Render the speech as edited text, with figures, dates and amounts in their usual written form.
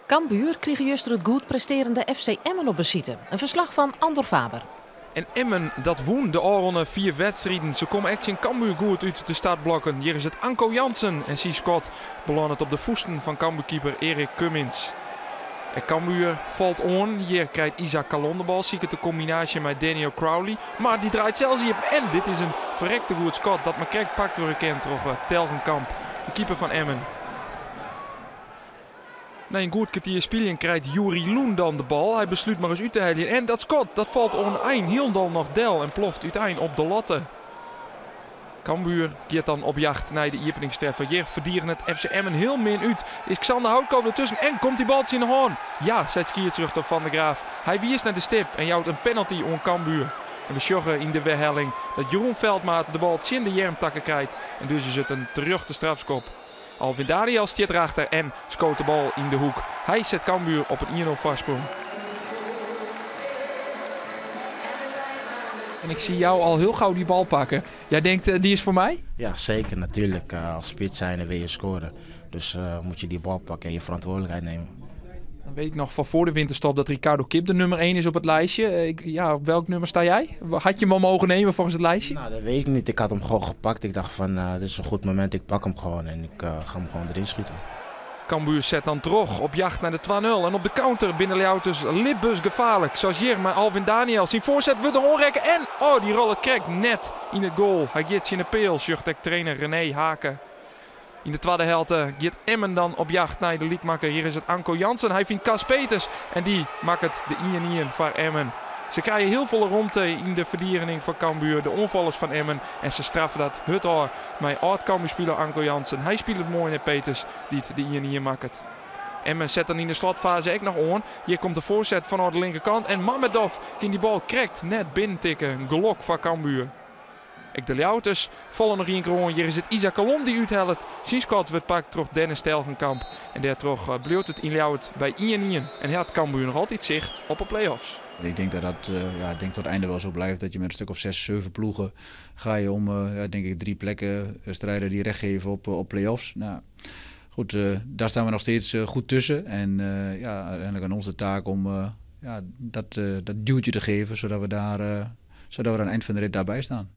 Cambuur kreeg juist het goed presterende FC Emmen op bezitten. Een verslag van Andor Faber. En Emmen, dat woen de Aronne 4 wedstrijden. Ze komen echt in Cambuur goed uit de startblokken. Hier is het Anko Jansen en C. Scott belandt het op de voeten van Cambuurkeeper Erik Cummins. En Cambuur valt on. Hier krijgt Isaac Kalon de bal. Zie ik het de combinatie met Daniel Crowley. Maar die draait zelfs hier. En dit is een verrekte goed Scott. Dat McCrack pakt door een kent door Telgenkamp. De keeper van Emmen. Na een goed kwartier spelen krijgt Juri Loen dan de bal. Hij besluit maar eens uit te halen. En dat Scott, dat valt oneind. Heel dan nog del en ploft uiteindelijk op de latten. Cambuur gaat dan op jacht naar de openingstreffer. Hier verdieren het FC Emmen heel min uit. Is Xander Houtkoop ertussen en komt die bal in de hoorn. Ja, zet skierterug op Van der Graaf. Hij wiest naar de stip en jouwt een penalty on Cambuur. En we sjoggen in de weerhelling dat Jeroen Veldmaat de bal in de jermtakken krijgt. En dus is het een terug de strafschop. Alvin Daniel stiert erachter en scoot de bal in de hoek. Hij zet Cambuur op een 1-0 voorsprong. En ik zie jou al heel gauw die bal pakken. Jij denkt, die is voor mij? Ja, zeker natuurlijk. Als spits zijn wil je scoren. Dus moet je die bal pakken en je verantwoordelijkheid nemen. Dan weet ik nog van voor de winterstop dat Ricardo Kip de nummer 1 is op het lijstje. Op welk nummer sta jij? Had je hem al mogen nemen volgens het lijstje? Nou, dat weet ik niet. Ik had hem gewoon gepakt. Ik dacht van, dit is een goed moment. Ik pak hem gewoon en ik ga hem gewoon erin schieten. Cambuur zet dan terug op jacht naar de 2-0. En op de counter binnen Leeuwters Lippus gevaarlijk. Zoals hier maar Alvin Daniel. Zijn voorzet wordt er onrekken. En die rol het krijgt net in het goal. Hij gaat in de peel, zucht trainer René Haken. In de tweede helft gaat Emmen dan op jacht naar de liedmaker. Hier is het Anko Jansen. Hij vindt Cas Peters. En die maakt het de 1-1 voor Emmen. Ze krijgen heel veel ruimte in de verdiening van Cambuur. De onvallers van Emmen. En ze straffen dat het oor met oud-Cambuur-speler Anko Jansen. Hij speelt het mooi naar Peters die het de 1-1 maakt. Emmen zet dan in de slotfase ook nog on. Hier komt de voorzet vanuit de linkerkant. En Mamedov kan die bal correct net binnentikken. Een gelok van Cambuur. De Leeuwters vallen nog één keer on. Hier is het Isaac Kalon die uithelt. Zijn Scott wordt pakt door Dennis Telgenkamp. En daar terug bleef het in Leeuwt bij 1-1. En had Cambuur nog altijd zicht op de play-offs. Ik denk dat ik denk tot het einde wel zo blijft. Dat je met een stuk of 6, 7 ploegen ga je om denk ik 3 plekken strijden die recht geven op play-offs. Nou, goed, daar staan we nog steeds goed tussen. En uiteindelijk aan ons de taak om dat duwtje te geven, zodat we aan het eind van de rit daarbij staan.